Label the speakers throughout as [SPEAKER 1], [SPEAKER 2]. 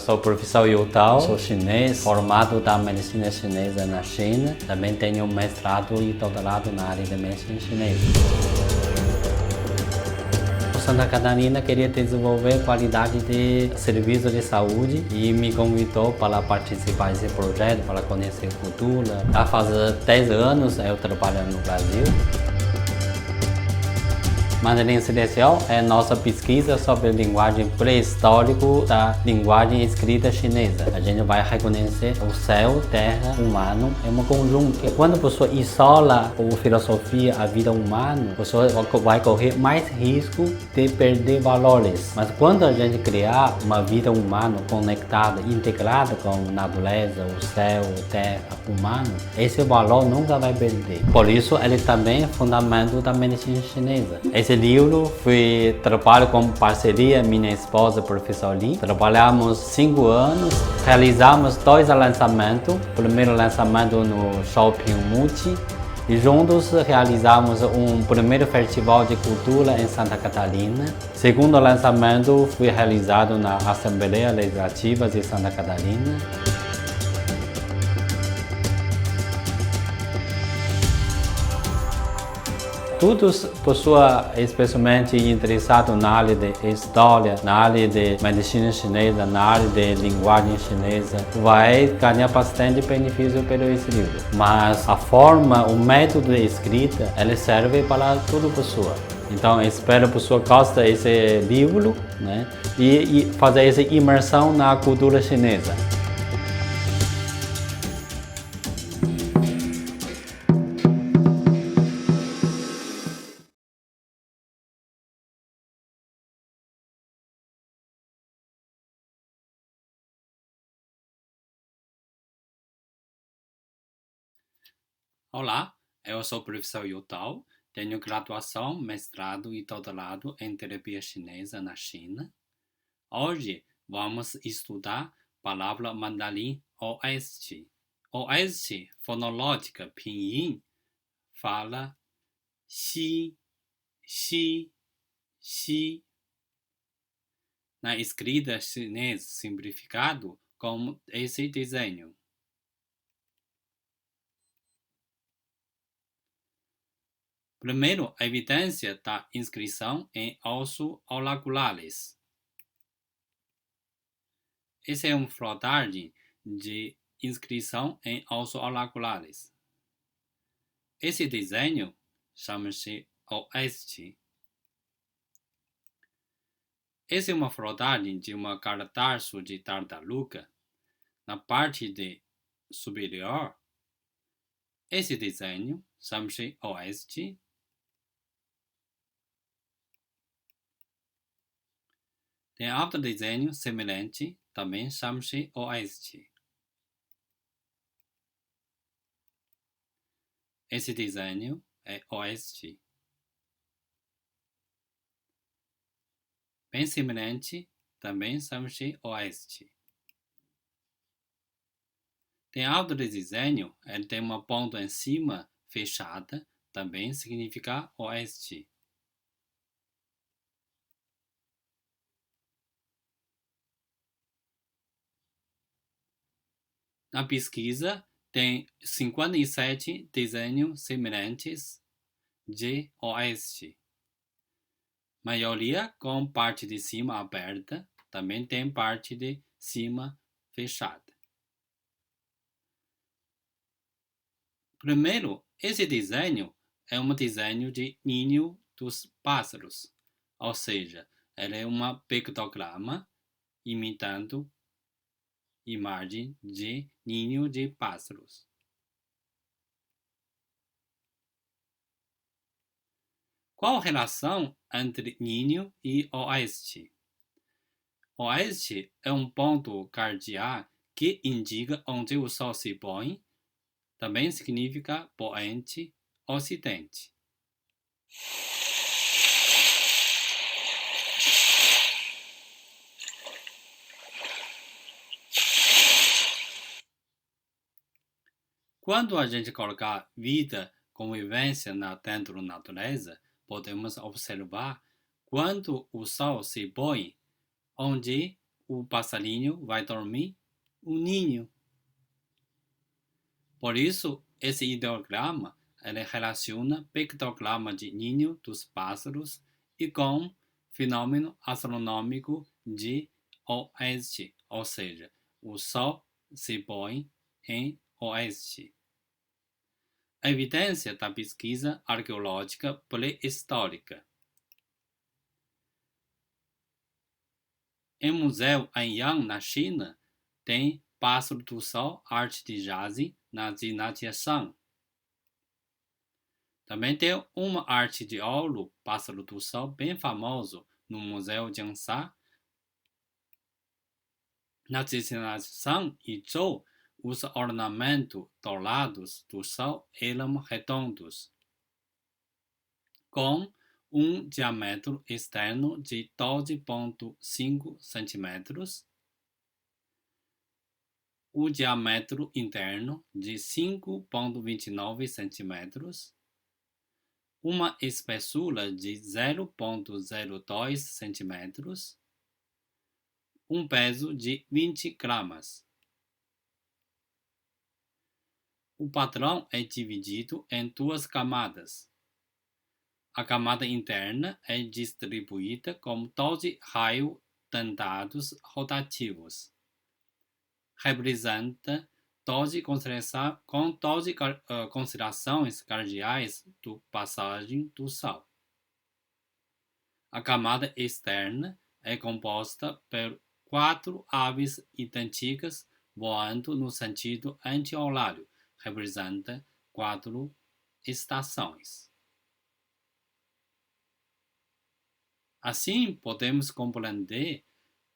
[SPEAKER 1] sou o professor Yu Tao, sou chinês, formado da medicina chinesa na China. Também tenho mestrado e doutorado na área de medicina chinesa. Santa Catarina queria desenvolver qualidade de serviço de saúde e me convidou para participar desse projeto, para conhecer a cultura. Já faz 10 anos eu trabalho no Brasil. Mandarim Celestial é nossa pesquisa sobre a linguagem pré-histórica da linguagem escrita chinesa. A gente vai reconhecer o céu, terra, humano, é um conjunto. Quando a pessoa isola a filosofia, a vida humana, a pessoa vai correr mais risco de perder valores. Mas quando a gente criar uma vida humana conectada, integrada com a natureza, o céu, a terra, humano, esse valor nunca vai perder. Por isso, ele também é fundamento da medicina chinesa. Esse livro foi trabalho com parceria minha esposa, professor Li. Trabalhamos 5 anos, realizamos 2 lançamentos. Primeiro lançamento no Shopping Muti e juntos realizamos um primeiro festival de cultura em Santa Catarina. Segundo lançamento foi realizado na Assembleia Legislativa de Santa Catarina. Todas pessoas especialmente interessadas na área de história, na área de medicina chinesa, na área de linguagem chinesa, vai ganhar bastante benefício pelo esse livro. Mas a forma, o método de escrita, ele serve para toda pessoa. Então, espero que a pessoa goste desse livro, né? E fazer essa imersão na cultura chinesa. Olá, eu sou o professor Yu Tao, tenho graduação, mestrado e doutorado em terapia chinesa na China. Hoje vamos estudar a palavra mandarim oeste. Oeste, fonológica, pinyin, fala xi, xi, xi. Na escrita chinesa simplificado como esse desenho. Primeiro, a evidência da inscrição em ossos auriculares. Esse é um flotagem de inscrição em ossos auriculares. Esse desenho chama-se oeste. Essa é uma flotagem de um cadarço de tartaruga. Na parte superior, esse desenho chama-se oeste. Tem outro desenho semelhante, também chama-se oeste. Esse desenho é oeste. Bem semelhante, também chama-se oeste. Tem outro desenho, ele tem uma ponta em cima fechada, também significa oeste. Na pesquisa, tem 57 desenhos semelhantes de oeste. Maioria com parte de cima aberta, também tem parte de cima fechada. Primeiro, esse desenho é um desenho de ninho dos pássaros, ou seja, ele é um pictograma imitando imagem de ninho de pássaros. Qual a relação entre ninho e oeste? Oeste é um ponto cardíaco que indica onde o sol se põe, também significa poente, ocidente. Quando a gente colocar vida, convivência dentro da natureza, podemos observar quando o sol se põe, onde o passarinho vai dormir um ninho. Por isso, esse ideograma ele relaciona pictograma de ninho dos pássaros e com fenômeno astronômico de oeste, ou seja, o Sol se põe em oeste. A evidência da pesquisa arqueológica pré-histórica. Em museu Anyang, na China, tem Pássaro do Sol, arte de Jazi, na dinastia Shang. Também tem uma arte de ouro, Pássaro do Sol, bem famoso, no Museu Jiangsa. Na dinastia Shang e Zhou, os ornamentos dourados do Sol eram redondos, com um diâmetro externo de 12,5 cm, o diâmetro interno de 5,29 cm, uma espessura de 0,02 cm, um peso de 20 gramas. O padrão é dividido em duas camadas. A camada interna é distribuída com 12 raios dentados rotativos. Representa 12 constelações cardeais do passagem do Sol. A camada externa é composta por 4 aves idênticas voando no sentido anti-horário. Representa 4 estações. Assim, podemos compreender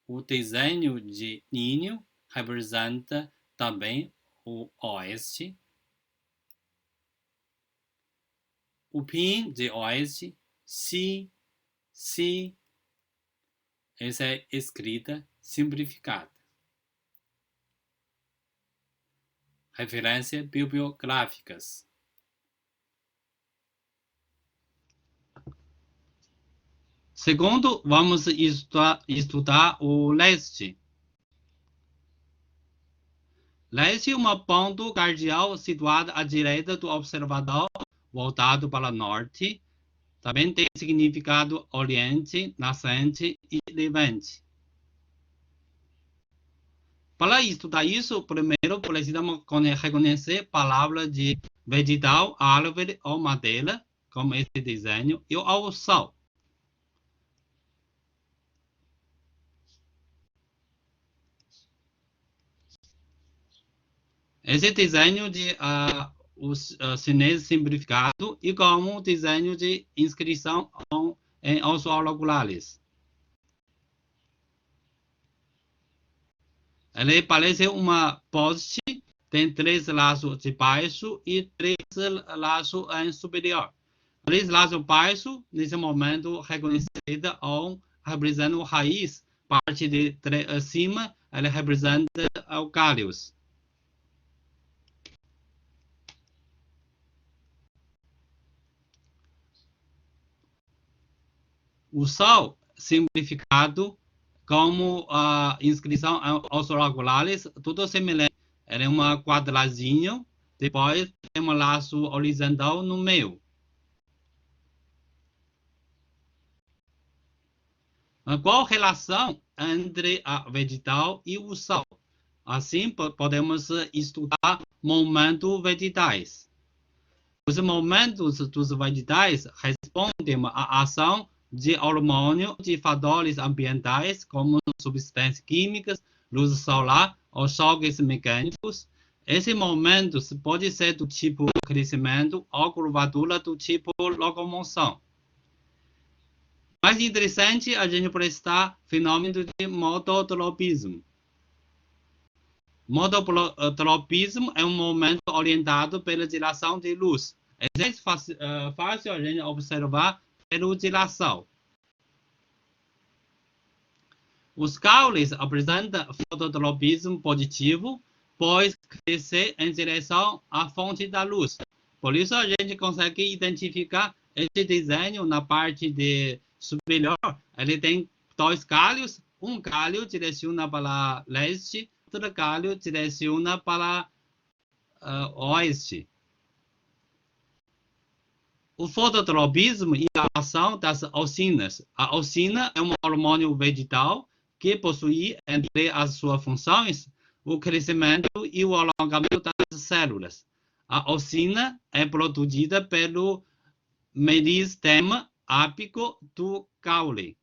[SPEAKER 1] o desenho de ninho representa também o oeste. O PIN de oeste, si, essa é escrita simplificada. Referências bibliográficas. Segundo, vamos estudar o leste. Leste é uma ponto cardeal situada à direita do observador, voltado para o norte. Também tem significado oriente, nascente e levante. Para estudar isso, primeiro precisamos reconhecer palavras de vegetal, árvore ou madeira, como esse desenho, e ao sol. Esse desenho de os chineses simplificado e como desenho de inscrição em ossos auriculares. Ele parece uma poste, tem 3 laços de baixo e 3 laços em superior. 3 laços baixos, nesse momento, reconhecida ou representa a raiz, parte de cima, ele representa o galhos. O sol, simplificado como a inscrição aos oraculares, tudo semelhante. Ele é um quadradinho, depois tem um laço horizontal no meio. Qual a relação entre a vegetal e o sol? Assim, podemos estudar momentos vegetais. Os momentos dos vegetais respondem à ação de hormônios de fatores ambientais, como substâncias químicas, luz solar ou choques mecânicos. Esses momentos podem ser do tipo crescimento ou curvatura do tipo locomoção. Mais interessante, a gente prestar fenômeno de mototropismo. Mototropismo é um momento orientado pela direção de luz. É fácil a gente observar pela direção. Os caules apresentam fototropismo positivo, pois crescem em direção à fonte da luz. Por isso, a gente consegue identificar esse desenho na parte superior. Ele tem 2 galhos,
[SPEAKER 2] um galho direciona para leste, outro galho direciona para oeste. O fototropismo e a ação das auxinas. A auxina é um hormônio vegetal que possui entre as suas funções o crescimento e o alongamento das células. A auxina é produzida pelo meristema ápico do caule.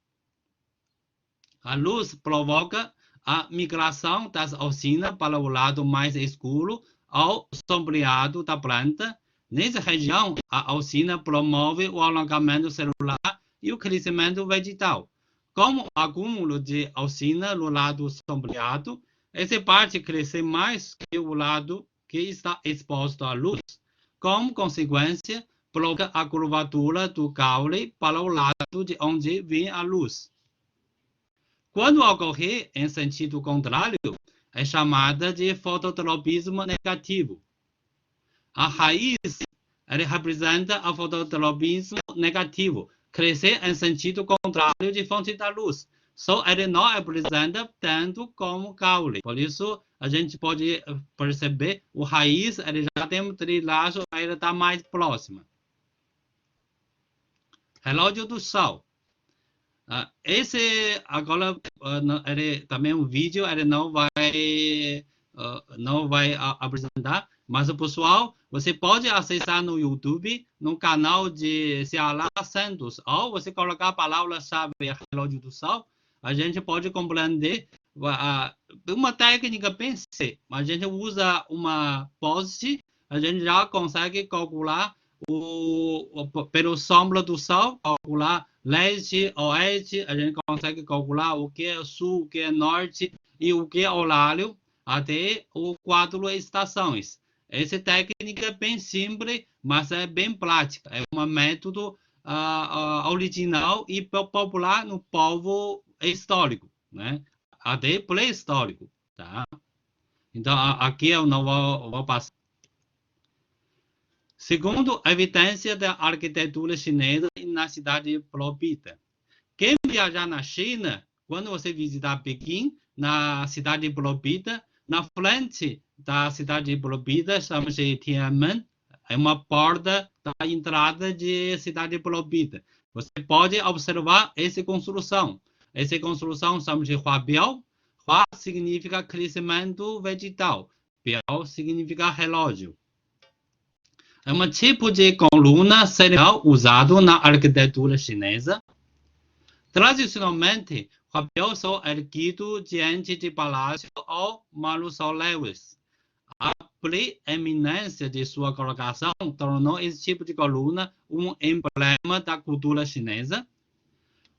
[SPEAKER 2] A luz provoca a migração das auxinas para o lado mais escuro ou sombreado da planta. Nessa região, a auxina promove o alongamento celular e o crescimento vegetal. Com o acúmulo de auxina no lado sombreado, essa parte cresce mais que o lado que está exposto à luz. Como consequência, bloqueia a curvatura do caule para o lado de onde vem a luz. Quando ocorre em sentido contrário, é chamada de fototropismo negativo. A raiz representa o fototropismo negativo, crescer em sentido contrário de fonte da luz. Só ele não apresenta tanto como o caule. Por isso, a gente pode perceber o raiz, ele já tem um trilagem, ele está mais próximo. Relógio do Sol. Esse agora ele também um vídeo, ele não vai apresentar, mas pessoal, você pode acessar no YouTube, no canal de Ceará Santos, ou você colocar a palavra-chave relógio do sol, a gente pode compreender uma técnica bem simples. A gente usa uma poste, a gente já consegue calcular pelo sombra do sol, calcular leste, oeste, a gente consegue calcular o que é sul, o que é norte e o que é horário, até o quadro estações. Essa técnica é bem simples, mas é bem prática. É um método original e popular no povo histórico, né? Até pré-histórico, tá? Então, aqui eu não vou passar. Segundo a evidência da arquitetura chinesa na cidade proibida. Quem viajar na China, quando você visitar Pequim, na cidade proibida, na frente da cidade proibida, chama-se Tiananmen, é uma porta da entrada de cidade proibida. Você pode observar essa construção. Essa construção chama-se Huabiao. Hua significa crescimento vegetal. Biao significa relógio. É um tipo de coluna cerebral usado na arquitetura chinesa. Tradicionalmente, o Huabiao são erguidos diante de palácios ou mausoléus. A preeminência de sua colocação tornou esse tipo de coluna um emblema da cultura chinesa.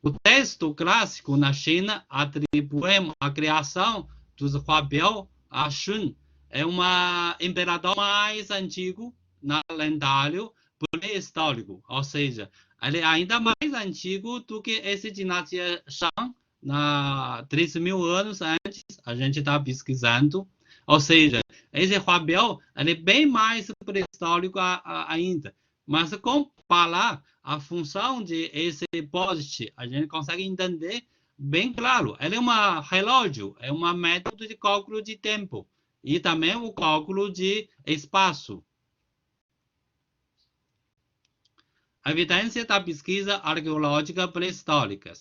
[SPEAKER 2] O texto clássico na China atribui a criação dos Huabiao a Shun, é um imperador mais antigo no lendário pré-histórico, ou seja, ele é ainda mais antigo do que essa dinastia Shang, 3.000 anos antes, a gente está pesquisando, ou seja, esse Huabiao ele é bem mais pré-histórico ainda, mas comparar a função de esse poste, a gente consegue entender bem claro. Ele é um relógio, é um método de cálculo de tempo e também o cálculo de espaço. A evidência da pesquisa arqueológica pré-histórica.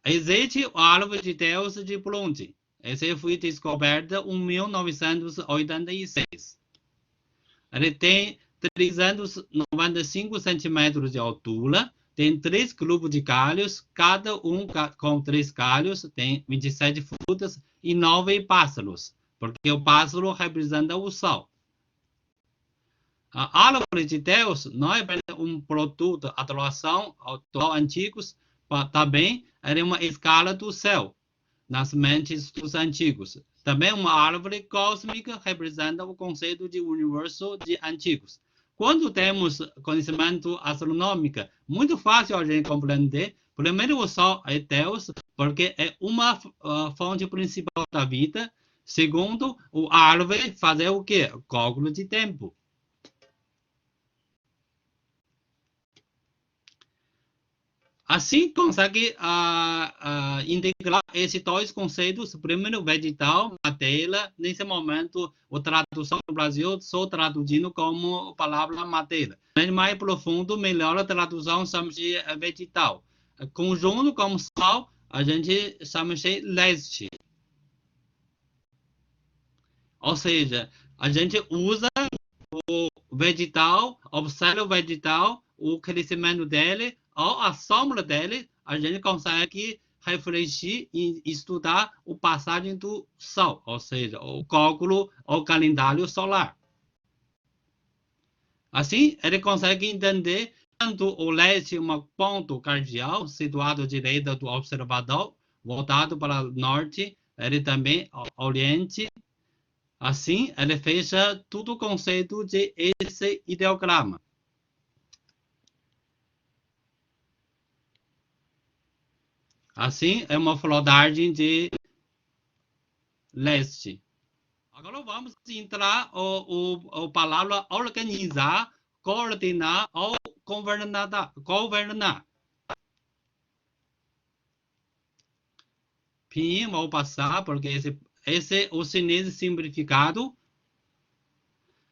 [SPEAKER 2] Existe a árvore de Deus de bronze. Essa foi descoberta em 1986. Ele tem 395 centímetros de altura, tem 3 grupos de galhos, cada um com 3 galhos, tem 27 frutas e 9 pássaros, porque o pássaro representa o sol. A árvore de Deus não é um produto de adoração aos antigos, também é uma escala do céu, nas mentes dos antigos. Também uma árvore cósmica representa o conceito de universo de antigos. Quando temos conhecimento astronômico, muito fácil a gente compreender. Primeiro, o Sol é Deus, porque é uma fonte principal da vida. Segundo, a árvore fazer o quê? Cálculo de tempo. Assim, consegue integrar esses dois conceitos. Primeiro, vegetal, matéria. Nesse momento, a tradução no Brasil só traduzindo como palavra matéria. Mas mais profundo, melhor a tradução chama de vegetal. Conjunto como sal, a gente chama de leste. Ou seja, a gente usa o vegetal, observa o vegetal, o crescimento dele, ou a sombra dele, a gente consegue refletir e estudar a passagem do Sol, ou seja, o cálculo, o calendário solar. Assim, ele consegue entender tanto o leste, um ponto cardeal situado à direita do observador, voltado para o norte, ele também oriente. Assim, ele fecha todo o conceito de esse ideograma. Assim, é uma flodagem de leste. Agora vamos entrar a palavra organizar, coordenar ou governar. Pinyin, vou passar, porque esse é o chinês simplificado.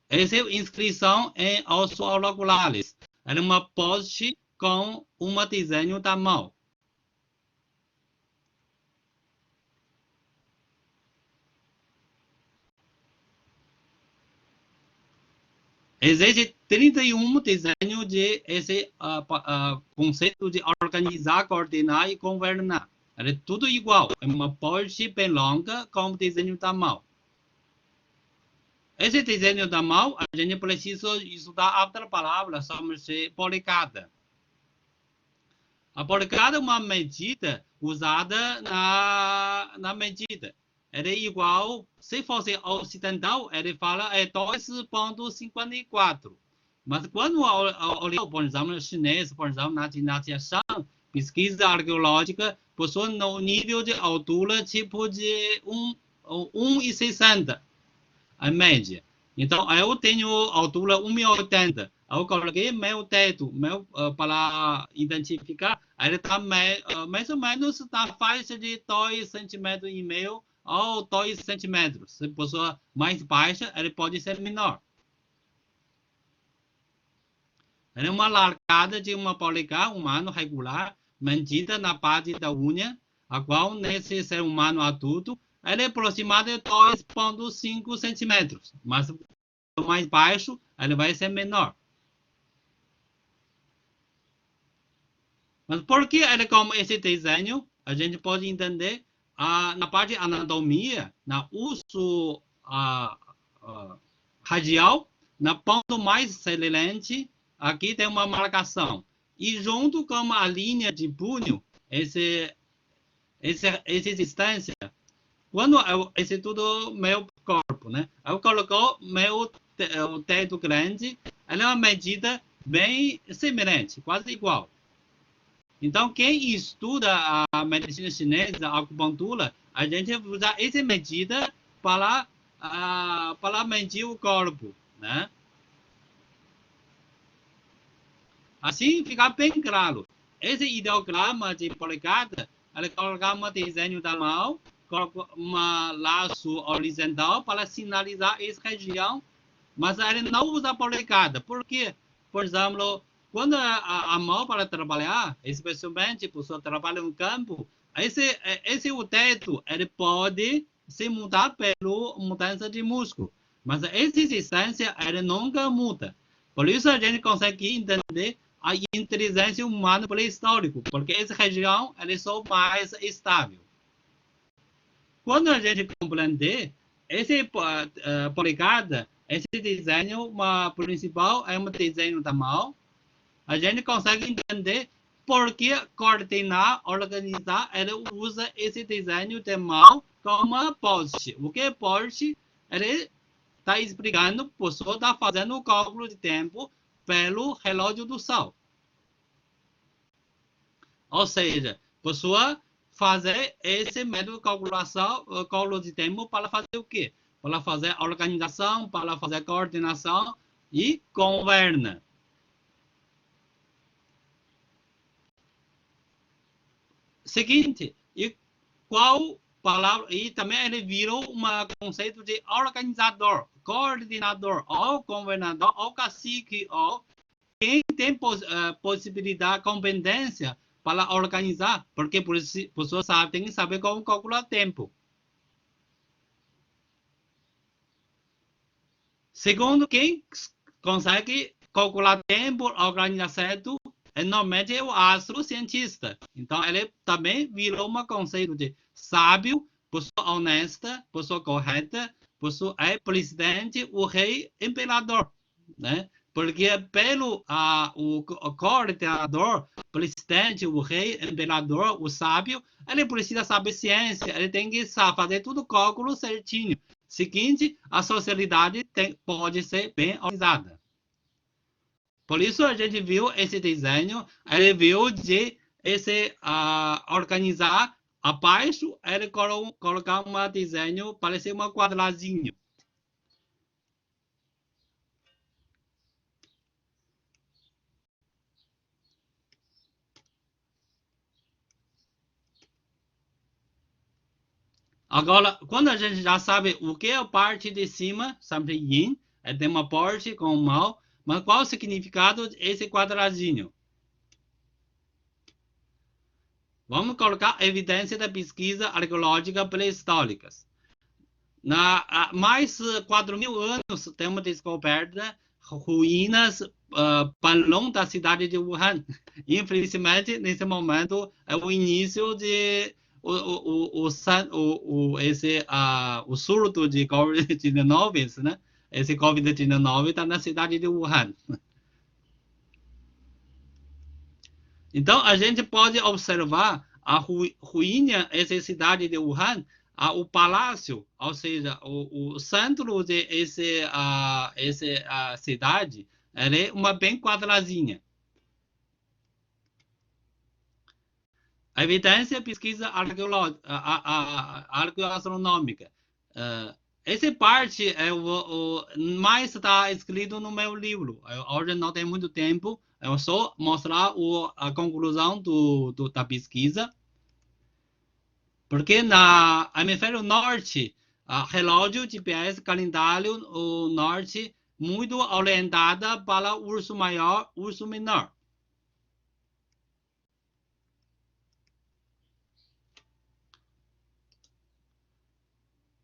[SPEAKER 2] Essa é a inscrição em ossos auriculares. É uma post com um desenho da mão. Existe 31 desenhos de esse conceito de organizar, coordenar e governar. É tudo igual. É uma post bem longa com desenho da mão. Esse desenho da mão, a gente precisa estudar outra palavra, chama-se policada. A policada é uma medida usada na medida. Ele é igual, se fosse ocidental, ele fala é 2,54. Mas quando olhar, por exemplo, chinês, por exemplo, na dinastia Shang, pesquisa arqueológica, possui no nível de altura tipo de 1,60, a média. Então, eu tenho altura 1,80. Eu coloquei meu teto para identificar. Ele está mais ou menos na faixa de 2,5 centímetros ou 2 centímetros. Se a pessoa mais baixa, ele pode ser menor. Ele é uma largada de uma polegar humano regular, medida na parte da unha, a qual nesse ser humano adulto, ele é aproximado de 2,5 centímetros. Mas mais baixo, ele vai ser menor. Mas por que ele como esse desenho? A gente pode entender na parte de anatomia, na uso radial, na ponto mais semelhante, aqui tem uma marcação. E junto com a linha de punho, essa distância, quando esse tudo meu corpo, né? Eu coloco meu teto grande, ela é uma medida bem semelhante, quase igual. Então, quem estuda a medicina chinesa, a acupuntura, a gente usa essa medida para medir o corpo, né? Assim fica bem claro. Esse ideograma de policada, ele coloca um desenho da mão, coloca um laço horizontal para sinalizar essa região, mas ele não usa policada. Por quê? Por exemplo, quando a mão para trabalhar, especialmente a pessoa trabalha no campo, esse o teto, ele pode se mudar pela mudança de músculo. Mas essa distância, ele nunca muda. Por isso a gente consegue entender a inteligência humana pré-histórica, porque essa região é só mais estável. Quando a gente compreender esse policada, esse desenho principal é um desenho da mão, a gente consegue entender por que coordenar, organizar, ele usa esse desenho de mão como poste. O que é poste? Ele está explicando, a pessoa está fazendo o cálculo de tempo pelo relógio do sol. Ou seja, a pessoa fazer esse método de calculação, cálculo de tempo para fazer o quê? Para fazer organização, para fazer coordenação e governa. seguinte, e qual palavra, e também ele virou um conceito de organizador, coordenador, ou governador, ou cacique, ou quem tem possibilidade, competência para organizar, porque por isso a pessoa tem que saber como calcular tempo. Segundo, quem consegue calcular tempo, organizar certo, normalmente é o astrocientista. Então, ele também virou um conceito de sábio, pessoa honesta, pessoa correta, pessoa é presidente, o rei, imperador, né? Porque pelo o coordenador, presidente, o rei, imperador, o sábio, ele precisa saber ciência, ele tem que fazer tudo cálculo certinho. Seguinte, a sociedade pode ser bem organizada. Por isso a gente viu esse desenho, ele viu de organizar abaixo, ele colocar um desenho, parece um quadradinho. Agora, quando a gente já sabe o que é a parte de cima, sempre yin, tem uma parte com mal, mas qual o significado desse quadradinho? Vamos colocar evidência da pesquisa arqueológica pré-histórica. Há mais de 4.000 anos, temos descoberta ruínas balão da cidade de Wuhan. Infelizmente, nesse momento, é o início de o surto de Covid-19, né? Esse Covid-19 está na cidade de Wuhan. Então, a gente pode observar a ruína, essa cidade de Wuhan, o palácio, ou seja, o centro de essa cidade, ela é uma bem quadradinha. A evidência pesquisa arqueoastronômica. Essa parte é o mais está escrito no meu livro. Hoje não tem muito tempo. Eu só mostrar a conclusão da pesquisa. Porque na hemisfério norte, relógio GPS, calendário o norte, muito orientada para urso maior, urso menor.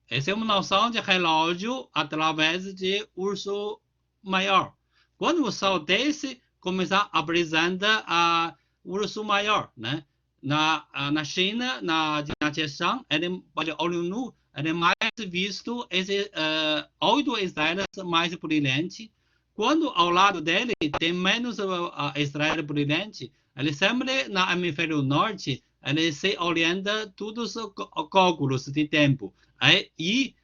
[SPEAKER 2] Essa é uma noção de relógio através de urso maior. Quando o sol desce, começa a apresentar a urso maior, né? Na China, na Jiangxi, ele pode olho nu, ele é mais visto esse 8 estrelas mais brilhantes. Quando ao lado dele tem menos estrela brilhante, ele sempre na hemisfério norte, ele se orienta todos os cálculos de tempo. E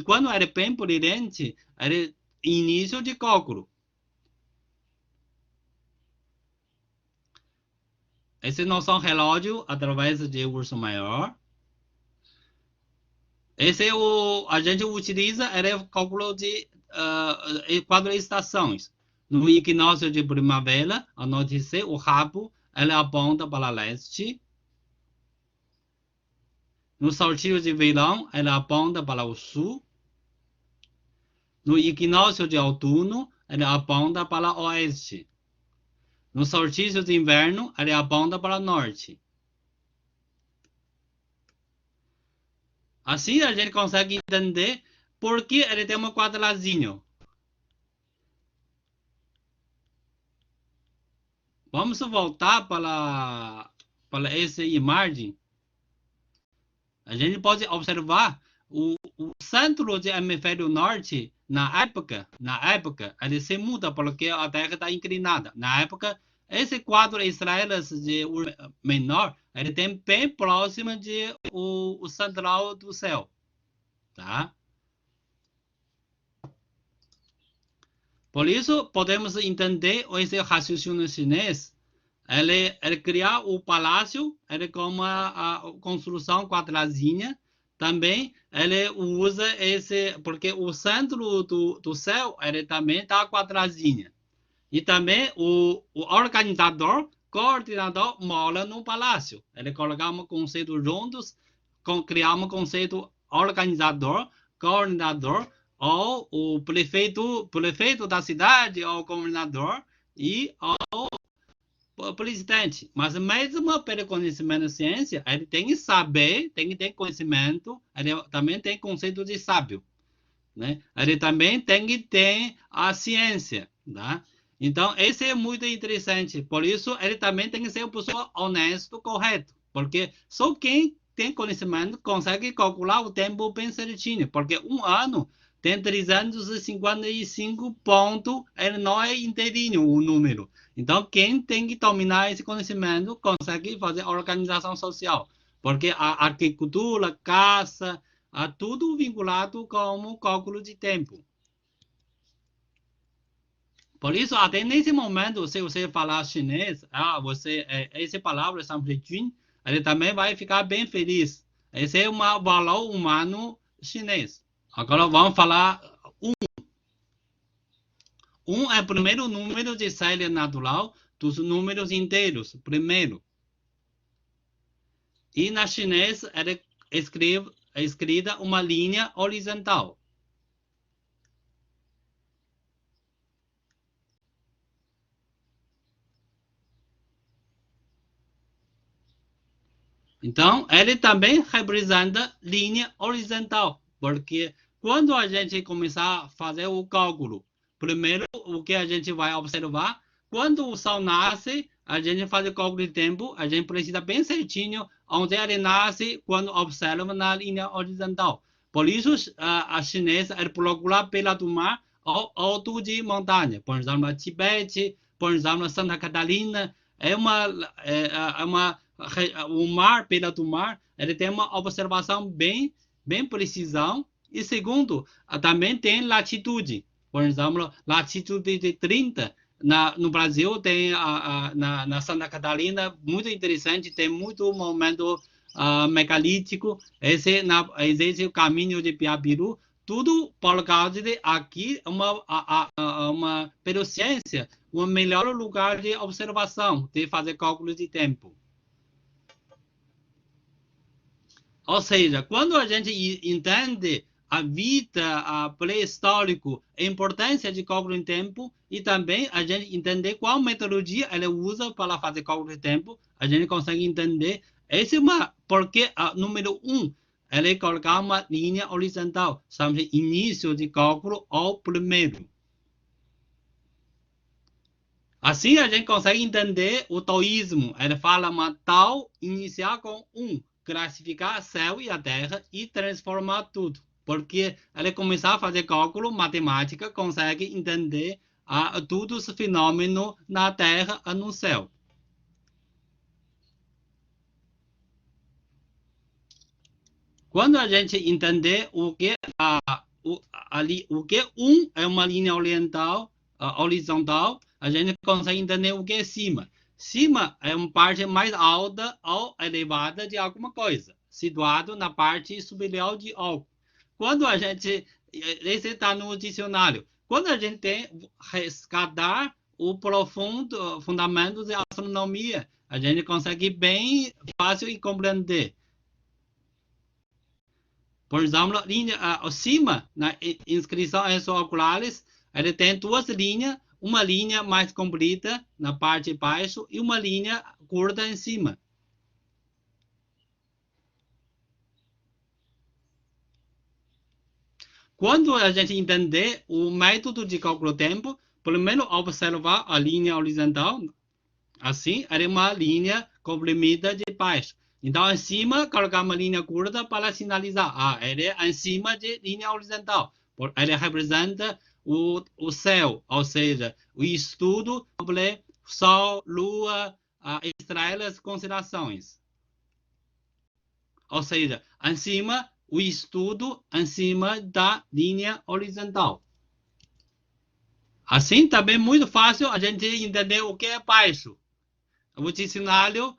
[SPEAKER 2] quando ele é bem brilhante, ele início de cálculo. Esse não são relógio através de urso maior. Esse é a gente utiliza, ele é o cálculo de 4 estações. No equinócio de primavera, anoite-se, o rabo, ele aponta para leste. No solstício de verão, ele aponta para o sul. No equinócio de outono, ele aponta para o oeste. No solstício de inverno, ele aponta para o norte. Assim a gente consegue entender por que ele tem um quadradinho. Vamos voltar para essa imagem. A gente pode observar o centro do hemisfério norte, na época, ele se muda porque a Terra está inclinada. Na época, esse 4 estrelas de menor, ele tem bem próximo de o central do céu, tá? Por isso, podemos entender esse raciocínio chinês. Ele cria o palácio, ele com uma construção quadradinha. Também ele usa porque o centro do céu ele também está quadradinha. E também o organizador coordenador mora no palácio. Ele colocamos conceitos juntos, criamos conceito organizador, coordenador, ou o prefeito da cidade, ou governador, e o presidente. Mas mesmo pelo conhecimento da ciência, ele tem que saber, tem que ter conhecimento, ele também tem conceito de sábio. Né? Ele também tem que ter a ciência. Tá? Então, esse é muito interessante. Por isso, ele também tem que ser uma pessoa honesta, correta. Porque só quem tem conhecimento consegue calcular o tempo bem certinho. Porque um ano tem 355 pontos, ele não é inteirinho o número. Então, quem tem que dominar esse conhecimento consegue fazer organização social. Porque a agricultura, caça, tudo vinculado com o cálculo de tempo. Por isso, até nesse momento, se você falar chinês, essa palavra, Sanfrechin, ele também vai ficar bem feliz. Esse é um valor humano chinês. Agora vamos falar um. Um é o primeiro número de série natural dos números inteiros, primeiro. E na chinês, ele é escrita uma linha horizontal. Então, ele também representa linha horizontal, porque quando a gente começar a fazer o cálculo, primeiro o que a gente vai observar, quando o sol nasce, a gente faz o cálculo de tempo, a gente precisa bem certinho onde ele nasce quando observa na linha horizontal. Por isso, a chinesa procura pela do mar ou alto de montanha, por exemplo, Tibete, por exemplo, Santa Catarina, o mar, pela do mar, ele tem uma observação bem precisão. E segundo, também tem latitude. Por exemplo, latitude de 30. No Brasil, tem na Santa Catarina, muito interessante, tem muito momento megalítico. Existe o caminho de Piabiru. Tudo por causa de aqui, pela ciência, o melhor lugar de observação, de fazer cálculo de tempo. Ou seja, quando a gente entende a vida pré-histórica, a importância de cálculo de tempo, e também a gente entender qual metodologia ele usa para fazer cálculo de tempo, a gente consegue entender porque número 1, ele colocar uma linha horizontal, sabe, início de cálculo ou primeiro. Assim a gente consegue entender o taoísmo. Ele fala uma Tao iniciar com 1, classificar céu e a terra e transformar tudo. Porque ele começar a fazer cálculo, matemática, consegue entender todos os fenômenos na terra e no céu. Quando a gente entender o que é uma linha horizontal, a gente consegue entender o que é cima. Cima é uma parte mais alta ou elevada de alguma coisa, situado na parte superior de algo. Quando a gente, esse está no dicionário, quando a gente tem resgatar o profundo fundamento de astronomia, a gente consegue bem fácil de compreender. Por exemplo, acima, na inscrição em oculares, ele tem duas linhas, uma linha mais comprida na parte de baixo e uma linha curta em cima. Quando a gente entender o método de cálculo do tempo, primeiro observar a linha horizontal, assim, é uma linha comprimida de baixo. Então, em cima, colocar uma linha curta para sinalizar. Ele é em cima de linha horizontal. Ele representa o céu, ou seja, o estudo sobre Sol, Lua, estrelas, constelações. Ou seja, em cima, o estudo em cima da linha horizontal. Assim, também é muito fácil a gente entender o que é baixo. O dicionário,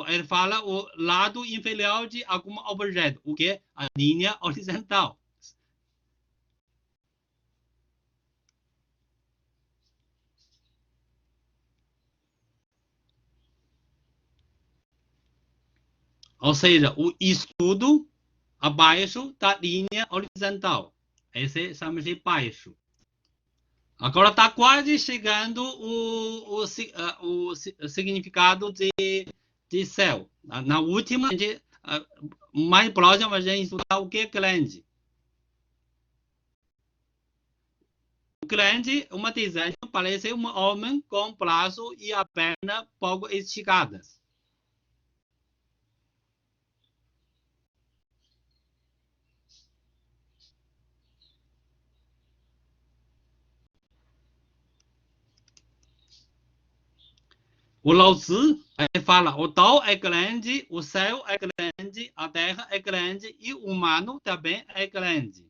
[SPEAKER 2] ele fala o lado inferior de algum objeto, o que é a linha horizontal. Ou seja, o estudo abaixo da linha horizontal. Esse chama-se baixo. Agora está quase chegando o significado de céu. Na última, mais próxima, a gente estudar o que é grande. O grande, uma desenho, parece um homem com braço e a perna pouco esticadas. O Lao Tzu fala, o Tao é grande, o céu é grande, a terra é grande e o humano também é grande.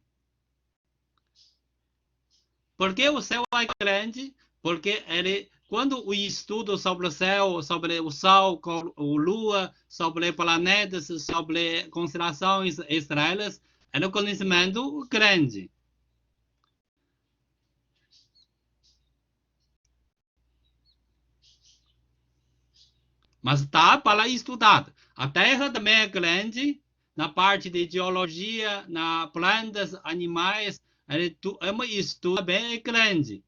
[SPEAKER 2] Por que o céu é grande? Porque ele, quando o estudo sobre o céu, sobre o sol, a lua, sobre planetas, sobre constelações, estrelas, é um conhecimento grande. Mas está para estudar. A Terra também é grande, na parte de geologia, na plantas, animais, é um estudo bem grande.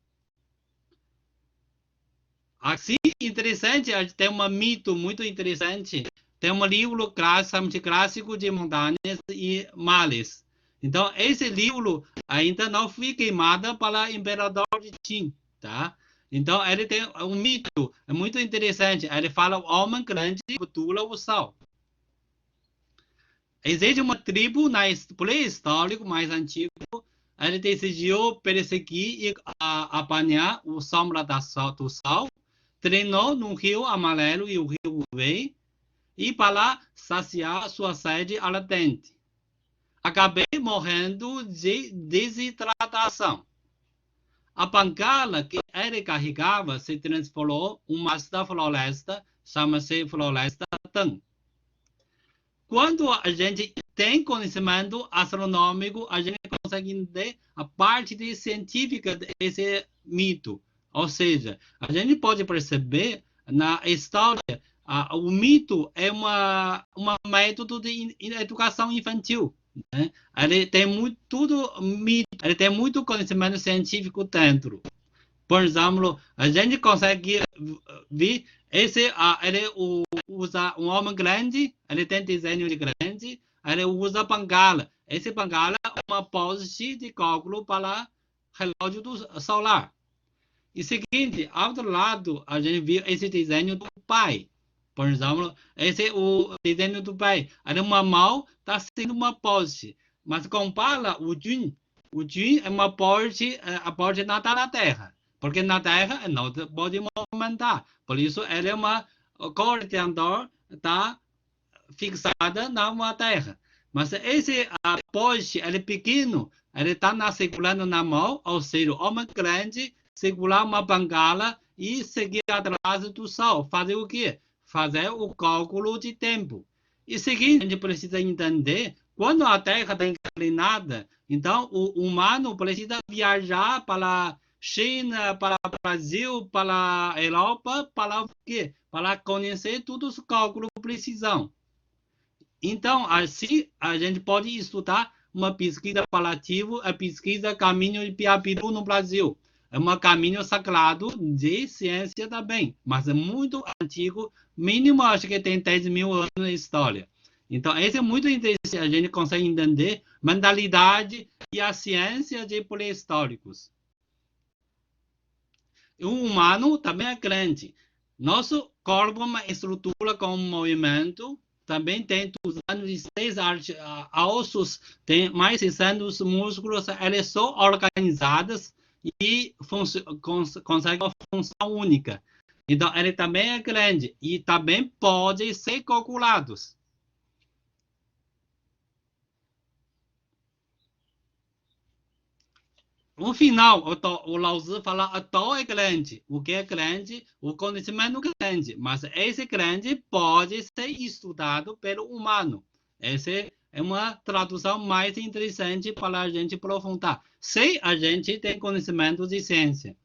[SPEAKER 2] Assim, interessante, tem um mito muito interessante. Tem um livro clássico de montanhas e mares. Então, esse livro ainda não foi queimado pelo imperador de Qin, tá? Então, ele tem um mito muito interessante. Ele fala: o homem grande cultua o sol. Existe uma tribo na pré-histórico mais antigo. Ele decidiu perseguir e apanhar o sombra do sol. Treinou no Rio Amarelo e o Rio Wei. E para saciar sua sede ardente. Acabei morrendo de desidratação. A bengala que ele carregava se transformou em uma floresta, chama-se Floresta Tang. Quando a gente tem conhecimento astronômico, a gente consegue entender a parte científica desse mito. Ou seja, a gente pode perceber na história, o mito é um método de educação infantil. Né? Ele tem muito tudo mito, ele tem muito conhecimento científico dentro. Por exemplo, a gente consegue ver ele usa um homem grande, ele tem desenho de grande, ele usa bengala. Esse bengala é uma poste de cálculo para relógio solar. E seguinte, ao outro lado, a gente viu esse desenho do pai. Por exemplo, esse é o desenho do pai. Aí uma mão está sendo uma poste. Mas compara o Jun. O Jun é uma poste, a poste não está na terra. Porque na terra não pode movimentar. Por isso, ele é uma coordenador, está fixada na terra. Mas esse poste, ele é pequeno, ele está segurando na mão, ou seja, o homem grande segurar uma bengala e seguir atrás do sol. Fazer o quê? Fazer o cálculo de tempo. E seguinte, a gente precisa entender, quando a Terra está inclinada, então o humano precisa viajar para China, para o Brasil, para a Europa, para o quê? Para conhecer todos os cálculos de precisão. Então, assim, a gente pode estudar uma pesquisa palativa, a pesquisa Caminho de Piapiru no Brasil. É um caminho sagrado de ciência também, mas é muito antigo, mínimo acho que tem 10 mil anos de história. Então, esse é muito interessante, a gente consegue entender a mentalidade e a ciência de pré-históricos. O humano também é grande. Nosso corpo é uma estrutura com movimento, também tem 206 ossos, tem mais de 600 músculos, eles são organizados e conseguem uma função única. Então, ele também é grande e também pode ser calculados. No final, o Lao Tzu fala a Tao é grande. O que é grande? O conhecimento é grande. Mas esse grande pode ser estudado pelo humano. Essa é uma tradução mais interessante para a gente aprofundar. Se a gente tem conhecimento de ciência.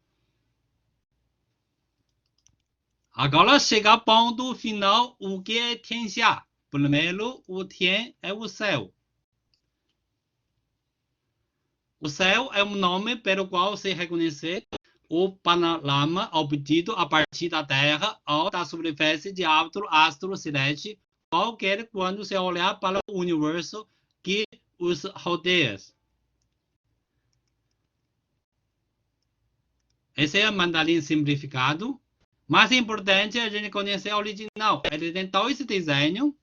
[SPEAKER 2] Agora chega ao ponto final, o que é Tianxia? Primeiro, o Tian é o céu. O céu é um nome pelo qual se reconhece o panorama obtido a partir da Terra ou da superfície de outro astro celeste, qualquer quando se olhar para o universo que os rodeia. Esse é o mandarim simplificado. Mais importante é a gente conhecer o original. Ele tem dois desenhos.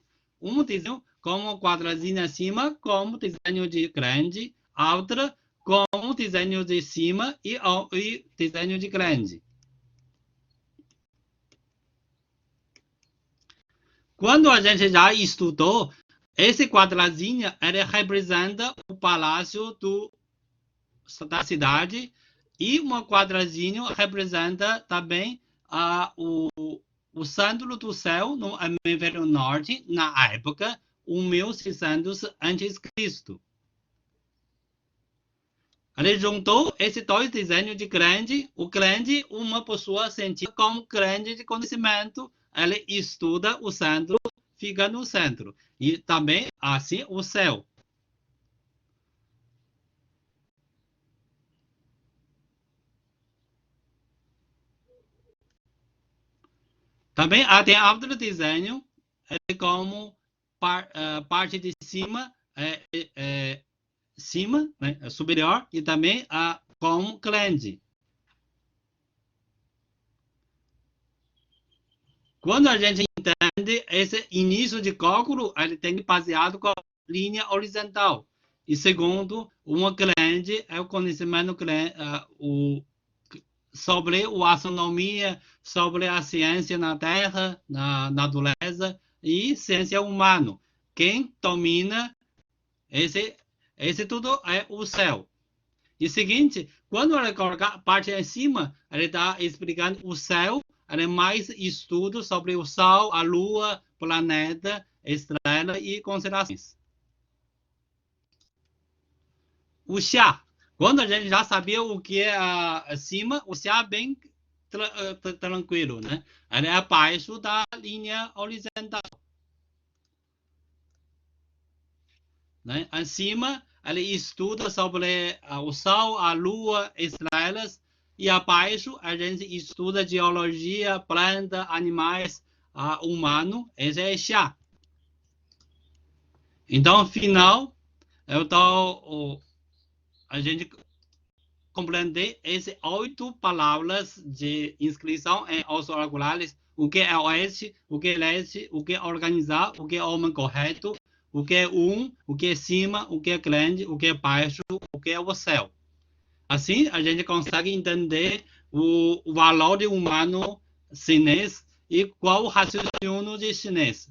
[SPEAKER 2] Um desenho como quadradinho acima, como desenho de grande. Outro com desenho de cima e desenho de grande. Quando a gente já estudou, esse quadradinho ele representa o palácio da cidade e um quadradinho representa também o centro do céu no hemisfério norte, na época 1600 a.C. Ele juntou esses dois desenhos de grande. O grande, uma pessoa sentida como grande de conhecimento. Ele estuda o centro, fica no centro. E também, assim, o céu. Também tem outro desenho, como parte de cima, cima, né, superior, e também como grande. Quando a gente entende esse início de cálculo, ele tem que baseado com a linha horizontal. E segundo, uma grande é o conhecimento sobre a astronomia, sobre a ciência na Terra, na natureza e ciência humana. Quem domina esse tudo é o céu. E seguinte, quando ele coloca a parte em cima, ele está explicando o céu, ele mais estudo sobre o Sol, a Lua, planeta, estrela e constelações. O chá. Quando a gente já sabia o que é acima, o chá é bem tranquilo, né? Ele é abaixo da linha horizontal. Né? Acima, ele estuda sobre o Sol, a Lua, estrelas, e abaixo a gente estuda geologia, planta, animais, humano. Esse é chá. Então, no final, a gente compreender essas 8 palavras de inscrição em ossos oraculares. O que é oeste, o que é leste, o que é organizar, o que é homem correto, o que é o que é cima, o que é grande, o que é baixo, o que é o céu. Assim, a gente consegue entender o valor humano chinês e qual o raciocínio de chinês.